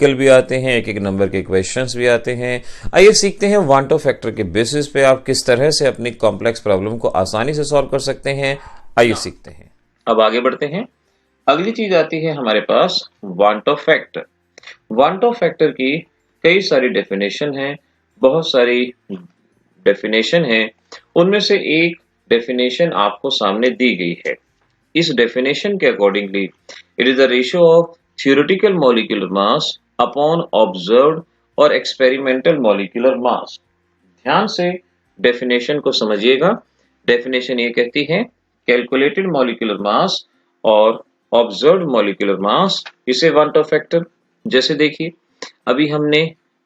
Numerical भी आते हैं, एक एक नंबर के क्वेश्चंस भी आते हैं। आइए सीखते हैं वांटो फैक्टर के बेसिस पे आप किस तरह से अपनी कॉम्प्लेक्स प्रॉब्लम को आसानी से सॉल्व कर सकते हैं। आइए सीखते हैं। अब आगे बढ़ते हैं। अगली चीज आती है हमारे पास वांटो फैक्टर। वांटो फैक्टर की कई सारी डेफिनेशन है, बहुत सारी डेफिनेशन है। उनमें से एक डेफिनेशन आपको सामने दी गई है। इस डेफिनेशन के accordingly it is the ratio of theoretical molecular mass upon observed और एक्सपेरिमेंटल मॉलिक्यूलर मास। ध्यान से डेफिनेशन को समझिएगा। डेफिनेशन ये कहती है कैलकुलेटेड मॉलिक्यूलर मास और ऑब्जर्व्ड मॉलिक्यूलर मास इसे वांटो फैक्टर। जैसे देखिए अभी हमने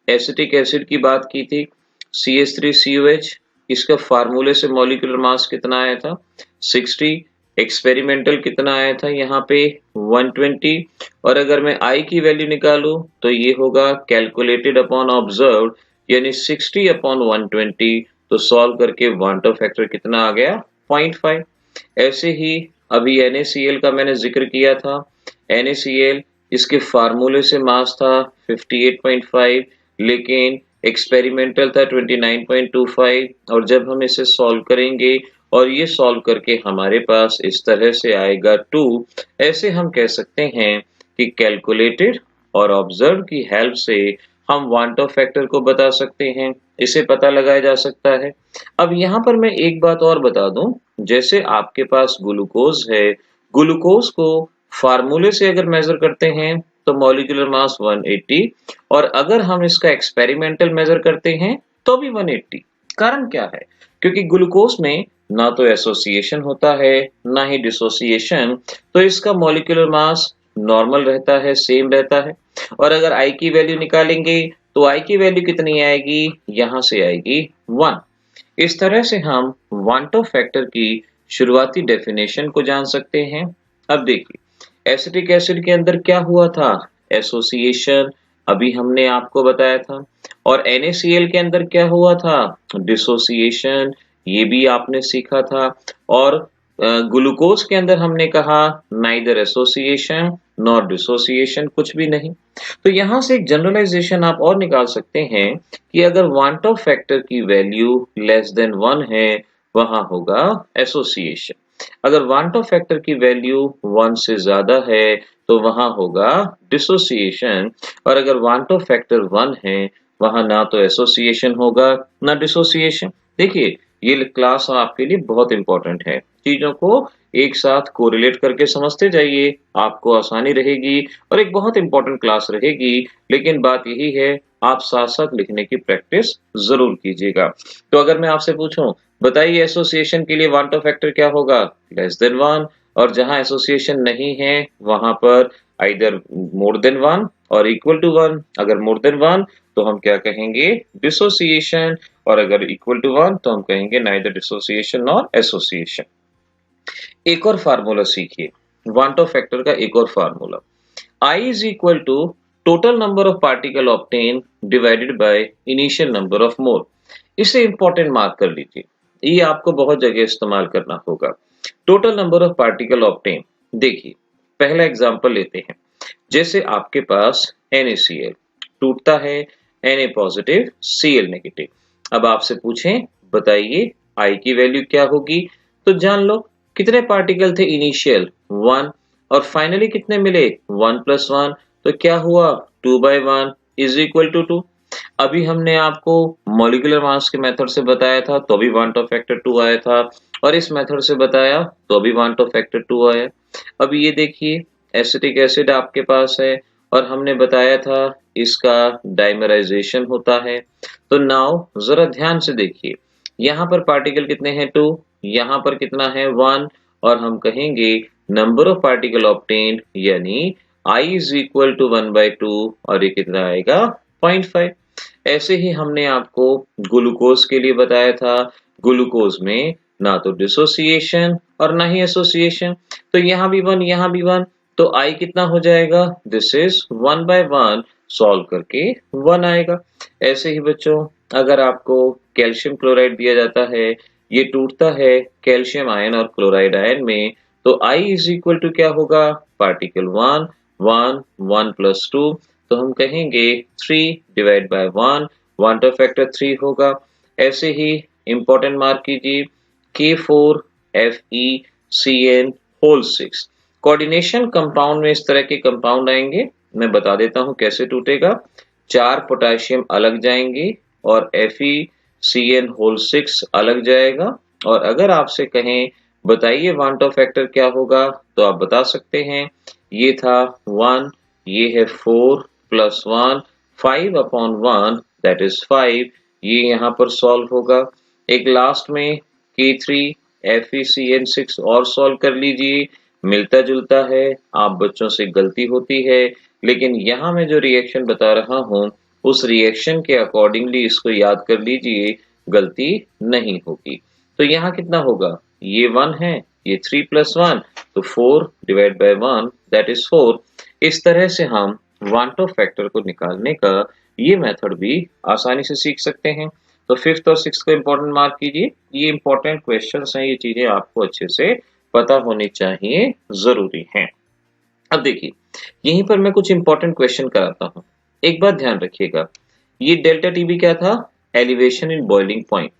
एसिटिक एसिड की बात की थी, CH3COH। इसका फार्मूले से मॉलिक्यूलर मास कितना आया था 60, एक्सपेरिमेंटल कितना आया था यहाँ पे 120। और अगर मैं I की वैल्यू निकालूं तो ये होगा कैलकुलेटेड अपॉन ऑब्जर्व्ड यानी 60 अपॉन 120। तो सॉल्व करके वांटो फैक्टर कितना आ गया 0.5। ऐसे ही अभी NaCl का मैंने जिक्र किया था। NaCl इसके फार्मूले से मास था 58.5 लेकिन एक्सपेरिमेंटल था 29.25। और जब हम इसे सॉल्व करेंगे और ये सॉल्व करके हमारे पास इस तरह से आएगा 2। ऐसे हम कह सकते हैं कि कैलकुलेटेड और ऑब्जर्व की हेल्प से हम वांटो फैक्टर को बता सकते हैं, इसे पता लगाया जा सकता है। अब यहाँ पर मैं एक बात और बता दूं, जैसे आपके पास ग्लूकोज है, ग्लूकोज को फार्मूले से अगर मेजर करते हैं तो मॉलिक्यूलर मास 180 और अगर हम इसका एक्सपेरिमेंटल मेजर करते हैं तो भी 180। कारण क्या है? क्योंकि ग्लूकोज में ना तो एसोसिएशन होता है ना ही डिसोसिएशन, तो इसका मॉलिक्यूलर मास नॉर्मल रहता है, सेम रहता है। और अगर I की वैल्यू निकालेंगे तो I की वैल्यू कितनी आएगी, यहां से आएगी 1। इस तरह से हम वांटो फैक्टर की शुरुआती डेफिनेशन को जान सकते हैं। अब देखिए एसिटिक एसिड के अंदर क्या हुआ था, एसोसिएशन, अभी हमने आपको बताया था। और NaCl के अंदर क्या हुआ था, डिसोसिएशन, ये भी आपने सीखा था। और ग्लूकोज के अंदर हमने कहा नाइदर एसोसिएशन नॉर डिसोसिएशन, कुछ भी नहीं। तो यहां से एक जनरलाइजेशन आप और निकाल सकते हैं कि अगर वांटो फैक्टर की वैल्यू लेस देन 1 है वहां होगा एसोसिएशन। अगर वांटो फैक्टर की वैल्यू 1 से ज्यादा है तो वहां होगा डिसोसिएशन। और अगर वांटो फैक्टर 1 है वहां ना तो एसोसिएशन होगा ना डिसोसिएशन। देखिए ये क्लास आपके लिए बहुत इंपॉर्टेंट है, चीजों को एक साथ कोरिलेट करके समझते जाइए, आपको आसानी रहेगी और एक बहुत इंपॉर्टेंट क्लास रहेगी। लेकिन बात यही है आप साथ साथ लिखने की प्रैक्टिस जरूर कीजिएगा। तो अगर मैं आपसे पूछूं बताइए एसोसिएशन के लिए वांटो फैक्टर क्या होगा, लेस देन 1। और जहां एसोसिएशन नहीं है वहां पर आइदर मोर देन 1 और इक्वल टू 1। अगर मोर देन 1 तो हम क्या कहेंगे, डिसोसिएशन। और अगर इक्वल टू 1 तो हम कहेंगे नाइदर डिसोसिएशन नॉर एसोसिएशन। एक और फार्मूला सीखिए, वांटो फैक्टर का एक और formula, I is equal to total number of particle obtain divided by initial number of mole. इसे इंपॉर्टेंट मार्क कर लीजिए, ये आपको बहुत जगह इस्तेमाल करना होगा। Total number of particle obtain, देखिए पहला एग्जांपल लेते हैं। जैसे आपके पास NaCl टूटता है Na पॉजिटिव Cl नेगेटिव। अब आपसे पूछें बताइए I की वैल्यू क्या होगी, तो जान लो कितने पार्टिकल थे इनिशियल 1 और फाइनली कितने मिले 1 + 1। तो क्या हुआ 2/1 इज इक्वल टू 2। अभी हमने आपको मॉलिक्यूलर मास के मेथड से बताया था तो भी वांटो फैक्टर 2 आया था, और इस मेथड से बताया तो भी वांटो फैक्टर 2 आया। अब ये देखिए एसिटिक एसिड आपके पास है और हमने बताया था इसका डाइमराइजेशन होता है। तो नाउ जरा ध्यान से देखिए, यहाँ पर पार्टिकल कितने हैं 2, यहाँ पर कितना है 1, और हम कहेंगे नंबर ऑफ पार्टिकल ऑब्टेन्ड यानी I इज इक्वल टू 1/2 और ये कितना आएगा 0.5। ऐसे ही हमने आपको ग्लूकोज के लिए बताया था, ग्लूकोज में ना तो डिसोसिएशन और ना ही एसोसिएशन। तो यहाँ भी 1 यहाँ भी 1, तो I कितना हो जाएगा, दिस इज 1/1, सॉल्व करके 1 आएगा। ऐसे ही बच्चों अगर आपको कैल्शियम क्लोराइड दिया जाता है, ये टूटता है कैल्शियम आयन और क्लोराइड आयन में, तो I इज इक्वल टू क्या होगा, पार्टिकल 1 1 1 + 2 तो हम कहेंगे 3 divide by 1, want of factor 3 होगा। ऐसे ही इंपॉर्टेंट मार्क कीजिए K4FeCN होल 6। कोऑर्डिनेशन कंपाउंड में इस तरह के कंपाउंड आएंगे, मैं बता देता हूं कैसे टूटेगा। 4 पोटेशियम अलग जाएंगे और FeCN होल 6 अलग जाएगा। और अगर आपसे कहें बताइए वांट ऑफ फैक्टर क्या होगा, तो आप बता सकते हैं ये था 1, ये है 4 प्लस 1, 5 अपॉन 1 दैट इज 5, ये यहाँ पर सॉल्व होगा। एक लास्ट में K3FeCN6 और सॉल्व कर लीजिए, मिलता जुलता है। आप बच्चों से गलती होती है, लेकिन यहाँ मैं जो रिएक्शन बता रहा हूँ उस रिएक्शन के अकॉर्डिंगली इसको याद कर लीजिए, गलती नहीं होगी। तो यहाँ कितना होगा, ये 1 है, ये 3 प्लस 1 तो 4 डिवाइड बाय 1 दैट इज 4। इस तरह से हम वांट ऑफ फैक्टर को निकालने का ये मेथड भी आसानी से सीख सकते हैं। तो 5th और 6th को इंपॉर्टेंट मार्क कीजिए, ये इंपॉर्टेंट क्वेश्चंस हैं, ये चीजें आपको अच्छे से पता होनी चाहिए, जरूरी हैं। अब देखिए यहीं पर मैं कुछ इंपॉर्टेंट क्वेश्चन कराता हूं। एक बात ध्यान रखिएगा, ये डेल्टा टीबी क्या था, एलिवेशन इन बॉइलिंग पॉइंट,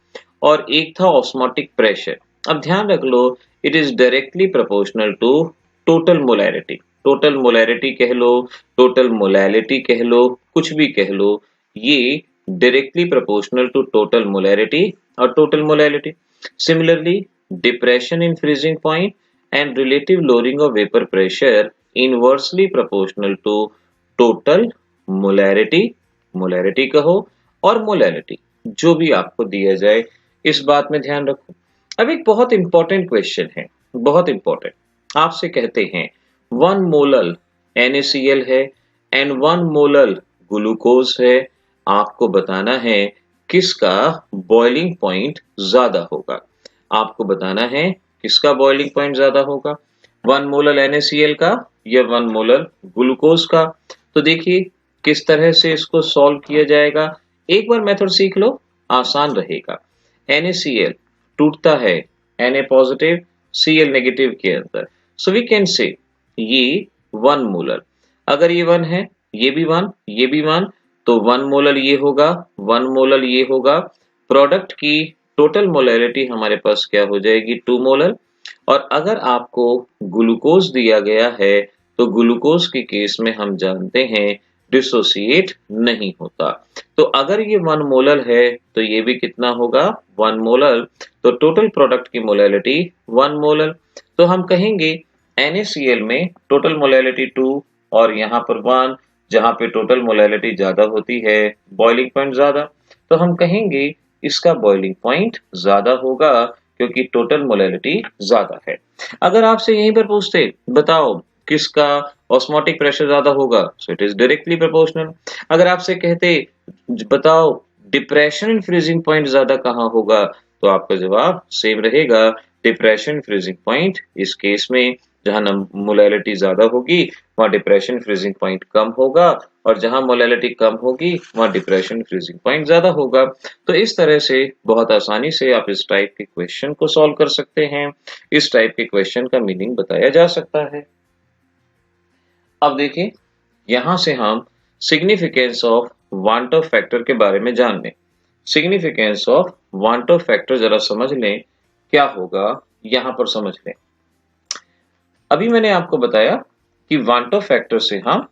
और एक था ऑस्मोटिक प्रेशर। अब ध्यान रख लो, it is directly proportional to total molarity. Total molarity कह लो, टोटल मोलैलिटी कह लो, कुछ भी कह लो, ये directly proportional to total molarity और total molality. Similarly depression in freezing point and relative lowering of vapor pressure inversely proportional to total molarity, molarity कहो और molality, जो भी आपको दिया जाए इस बात में ध्यान रखो। अब एक बहुत इंपॉर्टेंट क्वेश्चन है, बहुत इंपॉर्टेंट। आपसे कहते हैं 1 मोलल NaCl है एंड 1 मोलल ग्लूकोज है, आपको बताना है किसका बॉइलिंग पॉइंट ज्यादा होगा। आपको बताना है किसका बॉइलिंग पॉइंट ज्यादा होगा, 1 मोलल NaCl का या 1 मोलल ग्लूकोज का। तो देखिए किस तरह से इसको सॉल्व किया जाएगा, एक बार मेथड सीख लो, आसान रहेगा। NaCl टूटता है Na पॉजिटिव Cl नेगेटिव के अंदर, सो वी कैन से ये 1 मोलल, अगर ये 1 है, ये भी 1, ये भी 1, तो 1 मोलल ये होगा, 1 मोलल ये होगा। प्रोडक्ट की टोटल मोलैरिटी हमारे पास क्या हो जाएगी, 2 मोलल। और अगर आपको ग्लूकोज दिया गया है तो ग्लूकोज के केस में हम जानते हैं डिसोसिएट नहीं होता। तो अगर ये 1 मोलल है तो ये भी कितना होगा, 1 मोलल। तो टोटल प्रोडक्ट की मोलैलिटी 1 मोलल। तो हम कहेंगे NaCl में टोटल मोलैलिटी 2 और यहाँ पर 1, जहाँ पे टोटल मोलैलिटी ज्यादा होती है, बॉइलिंग पॉइंट ज्यादा, तो हम कहेंगे इसका बॉइलिंग पॉइंट ज्यादा होगा क्योंकि टोटल मोलैलिटी ज्यादा है। अगर आपसे यहीं पर पूछते बताओ किसका ऑस्मोटिक प्रेशर ज्यादा होगा, so it is directly proportional. अगर आपसे कहते बताओ डिप्रेशन इन फ्रीजिंग पॉइंट ज्यादा कहाँ होगा, तो आपका जवाब सेम रहेगा, डिप्रेशन फ्रीजिंग पॉइंट। इस केस में जहां मोलैलिटी ज्यादा होगी वहां डिप्रेशन फ्रीजिंग पॉइंट कम होगा, और जहां मोलैलिटी कम होगी वहां डिप्रेशन फ्रीजिंग पॉइंट ज्यादा होगा। तो इस तरह से बहुत आसानी से आप इस टाइप के क्वेश्चन को सॉल्व कर सकते हैं, इस टाइप के क्वेश्चन का मीनिंग बताया जा सकता है। अब देखिए यहां से हम significance of want of factor के बारे में जान लें। Significance of want of factor जरा समझ लें, क्या होगा यहां पर समझ लें। अभी मैंने आपको बताया कि वांट ऑफ फैक्टर से हम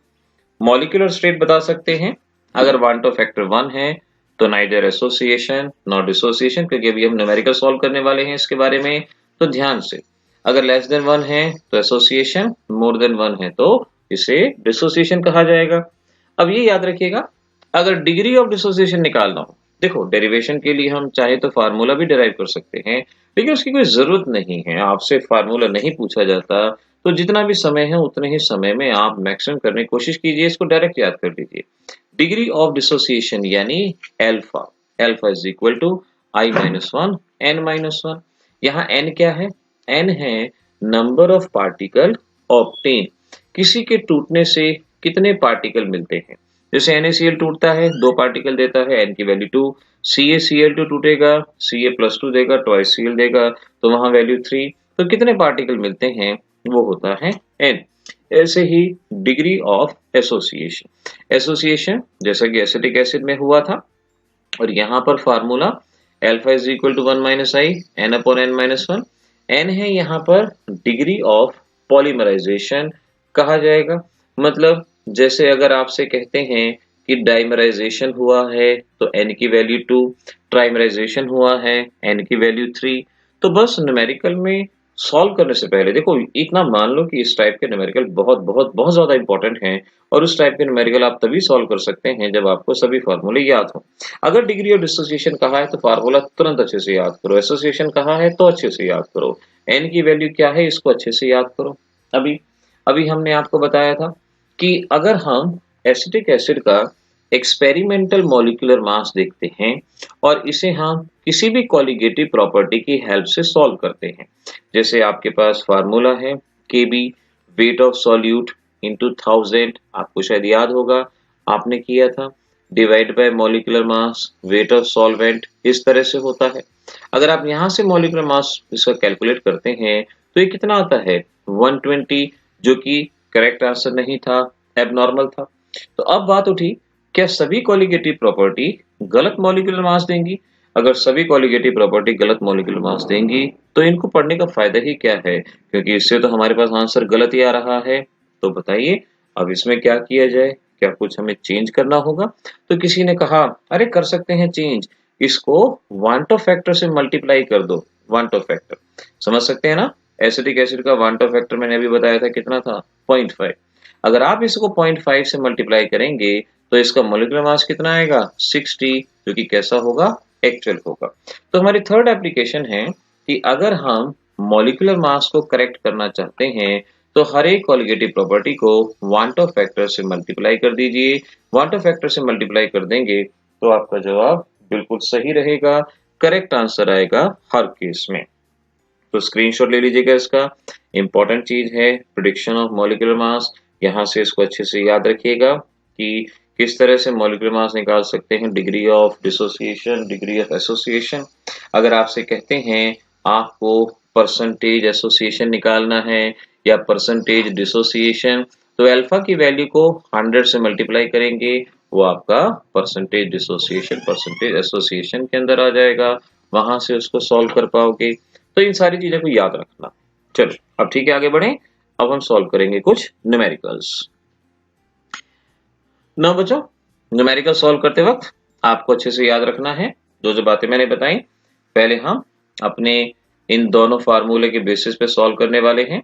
मॉलिक्यूलर स्टेट बता सकते हैं। अगर वांट ऑफ फैक्टर 1 है तो नाइदर एसोसिएशन नॉट डिसोसिएशन, क्योंकि अभी हम न्यूमेरिकल सॉल्व करने वाले हैं इसके बारे में, तो ध्यान से। अगर लेस देन 1 है तो एसोसिएशन, मोर देन 1 है तो इसे डिसोसिएशन कहा जाएगा। अब ये याद रखिएगा, अगर डिग्री ऑफ डिसोसिएशन निकालना हो, देखो डेरिवेशन के लिए हम चाहे तो फार्मूला भी डिराइव कर सकते हैं, लेकिन उसकी कोई जरूरत नहीं है, आपसे फार्मूला नहीं पूछा जाता। तो जितना भी समय है उतने ही समय में आप मैक्सिमम करने की कोशिश कीजिए, इसको डायरेक्ट याद कर लीजिए। डिग्री ऑफ डिसोसिएशन यानी alpha, alpha is equal to I-1 N-1। यहाँ N क्या है, N है नंबर ऑफ पार्टिकल ऑब्टेन, किसी के टूटने से कितने पार्टिकल मिलते हैं। जैसे NaCl टूटता है 2 पार्टिकल देता है, N की वैल्यू 2। CaCl2 टूटेगा, Ca+2 देगा, ट्वाइस Cl देगा, तो वहां वैल्यू 3। तो कितने पार्टिकल मिलते हैं, वो होता है N। ऐसे ही डिग्री ऑफ एसोसिएशन, एसोसिएशन जैसा कि एसिटिक एसिड में हुआ था, और यहाँ पर formula alpha is equal to 1 minus I N upon N minus 1। N है यहाँ पर डिग्री ऑफ पॉलीमराइजेशन कहा जाएगा। मतलब जैसे अगर आपसे कहते हैं कि डाइमराइजेशन हुआ है तो n की वैल्यू 2, ट्राइमराइजेशन हुआ है n की वैल्यू 3। तो बस न्यूमेरिकल में सॉल्व करने से पहले देखो इतना मान लो कि इस टाइप के न्यूमेरिकल बहुत बहुत बहुत ज्यादा इंपॉर्टेंट हैं, और उस टाइप के न्यूमेरिकल आप तभी सॉल्व कर सकते हैं जब आपको सभी फार्मूले याद हो। अगर डिग्री ऑफ डिसोसिएशन कहा है तो फार्मूला तुरंत अच्छे से याद करो, एसोसिएशन कहा है तो अच्छे से याद करो, एन की वैल्यू क्या है इसको अच्छे से याद करो। अभी अभी हमने आपको बताया था कि अगर हम एसिटिक एसिड का एक्सपेरिमेंटल मॉलिक्यूलर मास देखते हैं और इसे हम किसी भी कॉलिगेटिव प्रॉपर्टी की हेल्प से सॉल्व करते हैं, जैसे आपके पास फार्मूला है Kb weight of solute into 1000, आपको शायद याद होगा आपने किया था, divide by molecular mass weight of solvent, इस तरह से होता है। अगर आप यहाँ से मॉलिक्यूलर मास इसका कैलकुलेट करते हैं तो ये कितना आता है 120, जो कि करेक्ट आंसर नहीं था, एबनॉर्मल था। तो अब बात उठी, क्या सभी कॉलिगेटिव प्रॉपर्टी गलत मॉलिक्यूलर मास देंगी? अगर सभी कॉलिगेटिव प्रॉपर्टी गलत मॉलिक्यूलर मास देंगी तो इनको पढ़ने का फायदा ही क्या है, क्योंकि इससे तो हमारे पास आंसर गलत ही आ रहा है। तो बताइए अब इसमें क्या किया जाए, क्या कुछ हमें चेंज करना होगा? तो किसी ने कहा अरे कर सकते हैं चेंज, इसको वांटो फैक्टर से मल्टीप्लाई कर दो। वांटो फैक्टर समझ सकते हैं ना, एसिटिक एसिड का वांटो फैक्टर मैंने अभी बताया था कितना था 0.5। अगर आप इसको 0.5 से मल्टीप्लाई करेंगे तो इसका मॉलिक्यूलर मास कितना आएगा 60, जो कि कैसा होगा एक्चुअल होगा। तो हमारी थर्ड एप्लीकेशन है कि अगर हम मॉलिक्यूलर मास को करेक्ट करना चाहते हैं तो हर एक कॉलिगेटिव प्रॉपर्टी को वांटो फैक्टर से मल्टीप्लाई कर दीजिए। वांटो फैक्टर से मल्टीप्लाई कर देंगे तो आपका जवाब बिल्कुल सही रहेगा, करेक्ट आंसर आएगा हर केस में। तो स्क्रीनशॉट ले लीजिएगा, इसका इंपॉर्टेंट चीज है प्रेडिक्शन ऑफ मॉलिक्यूलर मास। यहाँ से इसको अच्छे से याद रखिएगा कि किस तरह से मॉलिक्यूलर मास निकाल सकते हैं, degree of dissociation, degree of association. अगर आपसे कहते हैं आपको परसेंटेज एसोसिएशन निकालना है या परसेंटेज डिसोसिएशन, तो अल्फा की वैल्यू को 100 से मल्टीप्लाई करेंगे, वो आपका परसेंटेज डिसोसिएशन परसेंटेज एसोसिएशन के अंदर आ जाएगा, वहां से उसको सॉल्व कर पाओगे। तो इन सारी चीजों को याद रखना। चलो अब ठीक है, आगे बढ़े। अब हम सॉल्व करेंगे कुछ न्यूमेरिकल्स। ना बच्चों, न्यूमेरिकल सॉल्व करते वक्त आपको अच्छे से याद रखना है जो जो बातें मैंने बताई। पहले हम अपने इन दोनों फार्मूले के बेसिस पे सॉल्व करने वाले हैं।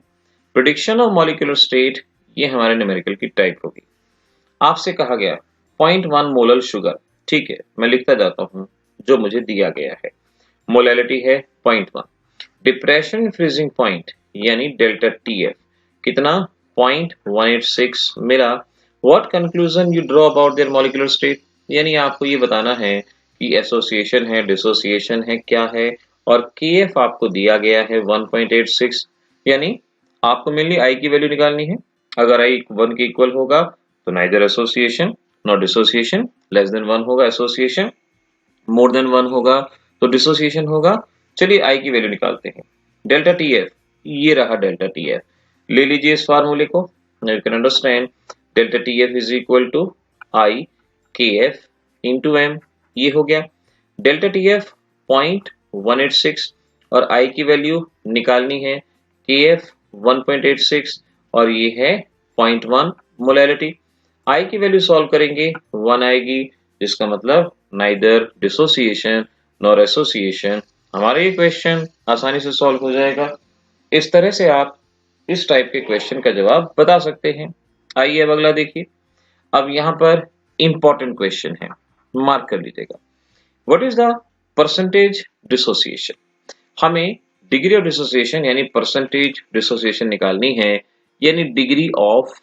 प्रेडिक्शन ऑफ मॉलिक्यूलर स्टेट, ये हमारे न्यूमेरिकल की टाइप होगी। आपसे कहा गया 0.1 मोलल शुगर, ठीक है, मैं लिखता जाता हूं जो मुझे दिया गया है। मोलैलिटी है 0.1, डिप्रेशन फ्रीजिंग पॉइंट यानी डेल्टा टीएफ कितना 0.186 मिला। What conclusion you draw about their molecular state, यानी आपको ये बताना है कि एसोसिएशन है डिसोसिएशन है क्या है, और केएफ आपको दिया गया है 1.86, यानी आपको मेनली आई की वैल्यू निकालनी है। अगर आई 1 के इक्वल होगा तो neither association not dissociation, less than 1 होगा एसोसिएशन, मोर देन 1 होगा तो डिसोसिएशन होगा। चलिए आई की वैल्यू निकालते हैं। डेल्टा टीएफ, ये रहा डेल्टा टीएफ, ले लीजिए इस फार्मूले को। You can understand delta TF is equal to I K F into M, ये हो गया। डेल्टा टीएफ 0.186 और आई की वैल्यू निकालनी है के एफ 1.86 और ये है 0.1 मोलैलिटी। आई की वैल्यू सॉल्व करेंगे 1 आएगी, जिसका मतलब नाइदर डिसोसिएशन नॉर एसोसिएशन। हमारा ये क्वेश्चन आसानी से सॉल्व हो जाएगा। इस तरह से आप इस टाइप के क्वेश्चन का जवाब बता सकते हैं। आइए अब अगला देखिए। अब यहाँ पर इंपॉर्टेंट क्वेश्चन है, मार्क कर लीजिएगा। What is the percentage dissociation? हमें डिग्री ऑफ डिसोसिएशन यानी परसेंटेज डिसोसिएशन निकालनी है, यानी डिग्री ऑफ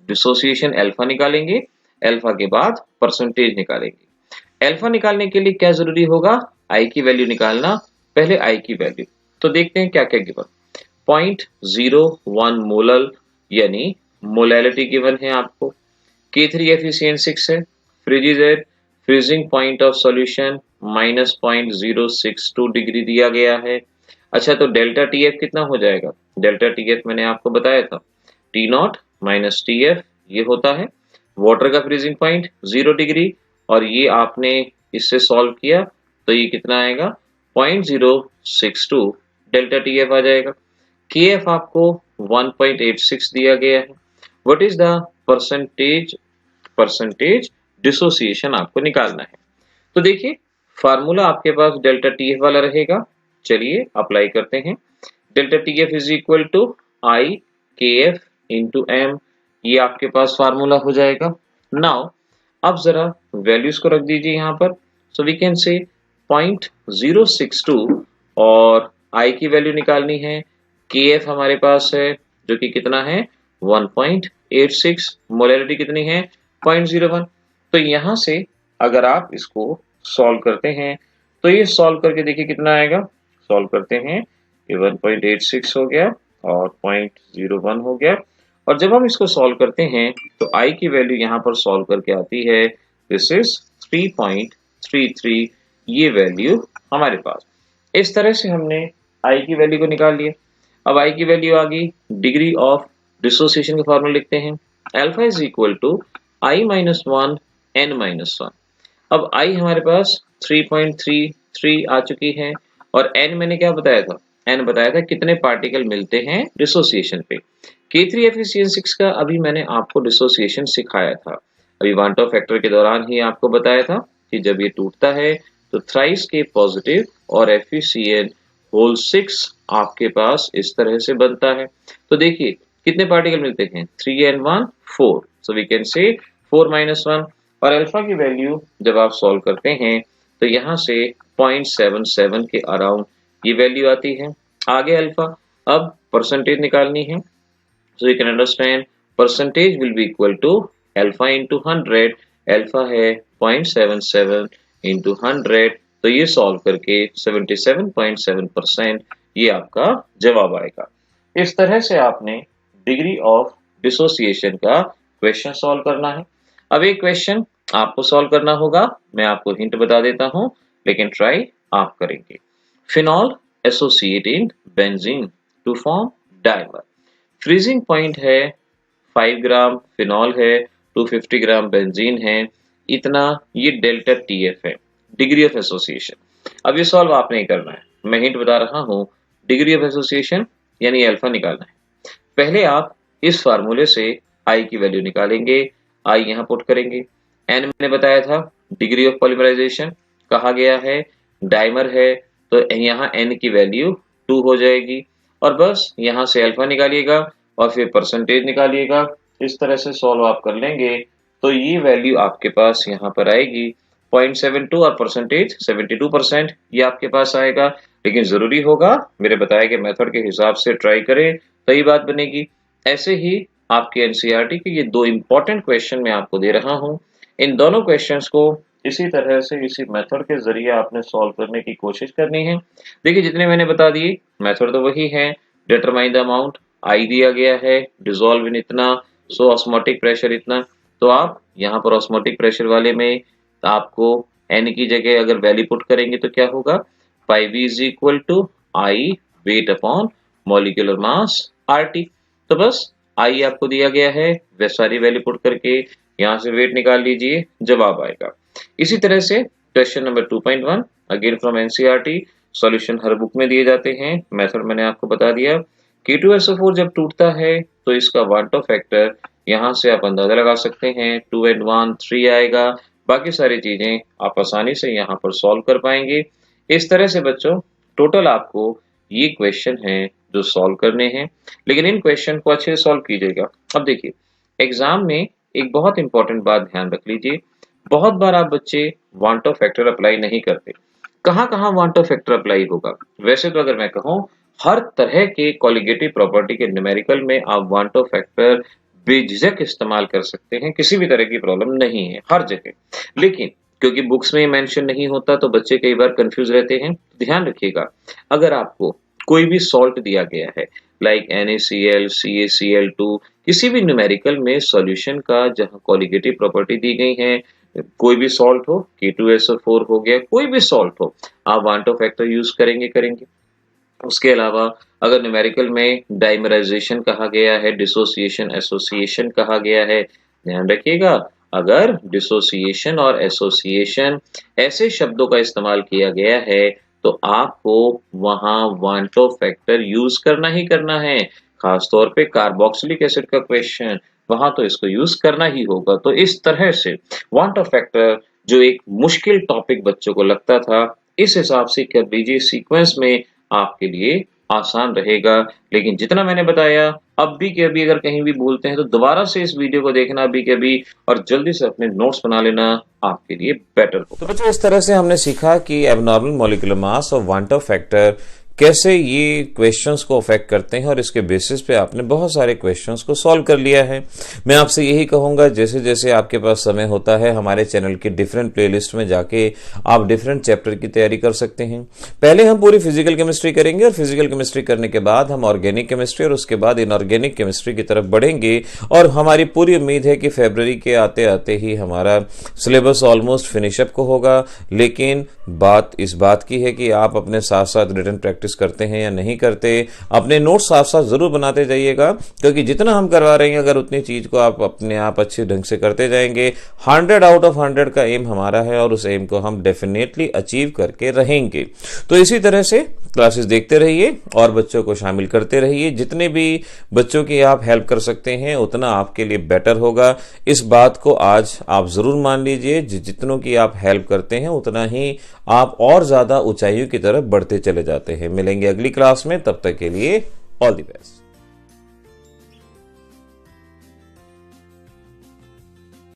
डिसोसिएशन अल्फा निकालेंगे, अल्फा के बाद परसेंटेज निकालेंगे। अल्फा निकालने के लिए क्या जरूरी होगा, आई की वैल्यू निकालना। पहले आई की वैल्यू तो देखते हैं क्या क्या गिवन। 0.01 मोलल यानी मोलैलिटी गिवन है आपको। K3FeCN6 है। फ्रिजिडेड freezing point of solution -0.062 degree दिया गया है। अच्छा, तो डेल्टा टीएफ कितना हो जाएगा? डेल्टा टीएफ मैंने आपको बताया था T0 माइनस TF ये होता है। वाटर का फ्रीजिंग पॉइंट 0 डिग्री और ये आपने इससे सॉल्व किया तो ये कितना आएगा 0.062 डेल्टा TF आ जाएगा। KF आपको 1.86 दिया गया है। What is the percentage dissociation आपको निकालना है। तो देखिए फार्मूला आपके पास डेल्टा TF वाला रहेगा। चलिए अप्लाई करते हैं। Delta TF is equal to I KF into M, ये आपके पास फार्मूला हो जाएगा। नाउ अब जरा वैल्यूज को रख दीजिए यहाँ पर। सो वी कैन से 0.062 और I की वैल्यू निकालनी है। KF हमारे पास है जो कि कितना है 1.86, मोलैरिटी कितनी है 0.01। तो यहाँ से अगर आप इसको सॉल्व करते हैं तो ये सॉल्व करके देखिए कितना आएगा। सॉल्व करते हैं ये 1.86 हो गया और 0.01 हो गया। और जब हम इसको सॉल्व करते हैं तो I की वैल्यू यहाँ पर सॉल्व करके आती है दिस इज 3.33, ये वैल्यू हमारे पास। इस तरह से हमने I की वैल्यू को निकाल लिया। अब I की वैल्यू आ गई, डिग्री ऑफ डिसोसिएशन का फॉर्मूला लिखते हैं। Alpha is equal to I minus 1 N minus 1। अब I हमारे पास 3.33 आ चुकी है और N मैंने क्या बताया था, N बताया था कितने पार्टिकल मिलते हैं डिसोसिएशन पे। K3FeCN6 का अभी मैंने आपको डिसोसिएशन सिखाया था, अभी वांट ऑफ फैक्टर के दौरान ही आपको बताया था कि जब ये टूटता है तो थ्राइस K पॉजिटिव और FeCN होल 6 आपके पास इस तरह से बनता है। तो देखिए कितने पार्टिकल मिलते हैं 3 and 1 4, so we can say 4 minus 1। और अल्फा की वैल्यू जब आप सॉल्व करते हैं तो यहाँ से 0.77 के अराउंड ये वैल्यू आती है। आगे अल्फा, अब परसेंटेज निकालनी है। So you can understand percentage will be equal to alpha into 100। Alpha है 0.77 इंटू 100, तो ये सॉल्व करके 77.7% ये आपका जवाब आएगा। इस तरह से आपने डिग्री ऑफ डिसोसिएशन का क्वेश्चन सॉल्व करना है। अब एक क्वेश्चन आपको सॉल्व करना होगा, मैं आपको हिंट बता देता हूं लेकिन ट्राई आप करेंगे। Phenol associate in benzene to form dimer. Freezing point है 5 ग्राम फिनॉल है, 250 ग्राम बेंजीन है, इतना ये डेल्टा TF है, डिग्री ऑफ एसोसिएशन। अब ये सॉल्व आपने करना है, मैं हिंट बता रहा हूं। डिग्री ऑफ एसोसिएशन यानी अल्फा निकालना है। पहले आप इस फार्मूले से I की वैल्यू निकालेंगे, I यहाँ पुट करेंगे। N मैंने बताया था डिग्री ऑफ पॉलीमराइजेशन, कहा गया है डाइमर है तो यहाँ N की वैल्यू 2 हो जाएगी और बस यहाँ से अल्फा निकालिएगा और फिर परसेंटेज निकालिएगा। इस तरह से सॉल्व आप कर लेंगे तो ये वैल्यू आपके पास यहाँ पर आएगी 0.72 और परसेंटेज 72%, ये आपके पास आएगा। लेकिन जरूरी होगा मेरे बताए गए मेथड के हिसाब से ट्राई करें, सही बात बनेगी। ऐसे ही आपके NCERT के ये 2 इंपॉर्टेंट क्वेश्चन मैं आपको दे रहा हूं। इन दोनों क्वेश्चंस को इसी तरह से इसी मेथड के जरिए आपने सॉल्व करने की कोशिश करनी है। देखिए जितने मैंने बता दिए मेथड तो वही है। डिटरमाइन द अमाउंट, I दिया गया है, डिसॉल्व इन इतना, सो ऑस्मोटिक प्रेशर इतना। तो आप यहाँ पर ऑस्मोटिक प्रेशर वाले में आपको N की जगह अगर वैल्यू पुट करेंगे तो क्या होगा, 5V is equal to I weight upon molecular mass RT। तो बस I आपको दिया गया है, वे सारी वैल्यू पुट करके यहाँ से वेट निकाल लीजिए, जवाब आएगा। इसी तरह से question number 2.1 again from NCERT, solution her book में दिए जाते हैं, मेथड मैंने आपको बता दिया। K2SO4 जब टूटता है तो इसका वांट ऑफ फैक्टर यहाँ से आप अंदाजा लगा सकते हैं 2 and 1 3 आएगा। बाकी सारी चीजें आप आसानी से यहाँ पर सॉल्व कर पाएंगे। इस तरह से बच्चों टोटल आपको ये क्वेश्चन हैं जो सॉल्व करने हैं, लेकिन इन क्वेश्चन को अच्छे से सॉल्व कीजिएगा। अब देखिए एग्जाम में एक बहुत इंपॉर्टेंट बात ध्यान रख लीजिए, बहुत बार आप बच्चे वांट ऑफ फैक्टर अप्लाई नहीं करते। कहाँ वांट ऑफ फैक्टर अप्लाई होगा, वैसे तो अगर मैं कहूँ हर तरह के कॉलिगेटिव प्रॉपर्टी के न्यूमेरिकल में आप वांट ऑफ फैक्टर बेझिझक इस्तेमाल कर सकते हैं, किसी भी तरह की प्रॉब्लम नहीं है हर जगह। लेकिन क्योंकि बुक्स में मेंशन नहीं होता तो बच्चे कई बार कंफ्यूज रहते हैं। ध्यान रखिएगा अगर आपको कोई भी सॉल्ट दिया गया है लाइक NaCl, CaCl2, किसी भी न्यूमेरिकल में सॉल्यूशन का जहां कॉलिगेटिव प्रॉपर्टी दी गई है, कोई भी सॉल्ट हो, K2SO4 हो गया, कोई भी सॉल्ट हो, आप वांट ऑफ फैक्टर यूज करेंगे। उसके अलावा अगर न्यूमेरिकल में डाइमराइजेशन कहा गया है, डिसोसिएशन, एसोसिएशन कहा गया है, ध्यान रखिएगा अगर डिसोसिएशन और एसोसिएशन ऐसे शब्दों का इस्तेमाल किया गया है तो आपको वहां वांट ऑफ फैक्टर यूज करना ही करना है। खास तौर पे कार्बोक्सिलिक एसिड का क्वेश्चन, वहां तो इसको यूज करना ही होगा। तो इस तरह से वांट ऑफ फैक्टर जो एक मुश्किल टॉपिक बच्चों को लगता था, इस हिसाब से कर लीजिए सीक्वेंस में आपके लिए आसान रहेगा। लेकिन जितना मैंने बताया, अब भी के अभी अगर कहीं भी भूलते हैं तो दोबारा से इस वीडियो को देखना अभी के अभी और जल्दी से अपने नोट्स बना लेना, आपके लिए बेटर तो होगा। बच्चों इस तरह से हमने सीखा कि एबनॉर्मल मॉलिक्यूलर मास और वांट ऑफ फैक्टर कैसे ये क्वेश्चंस को अफेक्ट करते हैं और इसके बेसिस पे आपने बहुत सारे क्वेश्चंस को सॉल्व कर लिया है। मैं आपसे यही कहूंगा जैसे जैसे आपके पास समय होता है हमारे चैनल की डिफरेंट प्लेलिस्ट में जाके आप डिफरेंट चैप्टर की तैयारी कर सकते हैं। पहले हम पूरी फिजिकल केमिस्ट्री करेंगे और फिजिकल केमिस्ट्री करने के बाद हम ऑर्गेनिक केमिस्ट्री और उसके बाद इनऑर्गेनिक केमिस्ट्री की तरफ बढ़ेंगे। और हमारी पूरी उम्मीद है कि फरवरी के आते आते ही हमारा सिलेबस ऑलमोस्ट फिनिशअप को होगा। लेकिन बात इस बात की है कि आप अपने साथ साथ रिटन प्रैक्टिस करते हैं या नहीं करते, अपने नोट्स साफ साफ जरूर बनाते जाइएगा, क्योंकि जितना हम करवा रहे हैं अगर उतनी चीज को आप अपने आप अच्छे ढंग से करते जाएंगे, 100 आउट ऑफ 100 का एम हमारा है और उस एम को हम डेफिनेटली अचीव करके रहेंगे। तो इसी तरह से क्लासेस देखते रहिए और बच्चों को शामिल करते रहिए। जितने भी बच्चों की आप हेल्प कर सकते हैं उतना आपके लिए बेटर होगा। इस बात को आज आप जरूर मान लीजिए, जितनों की आप हेल्प करते हैं उतना ही आप और ज्यादा ऊंचाइयों की तरफ बढ़ते चले जाते हैं। मिलेंगे अगली क्लास में, तब तक के लिए ऑल द बेस्ट।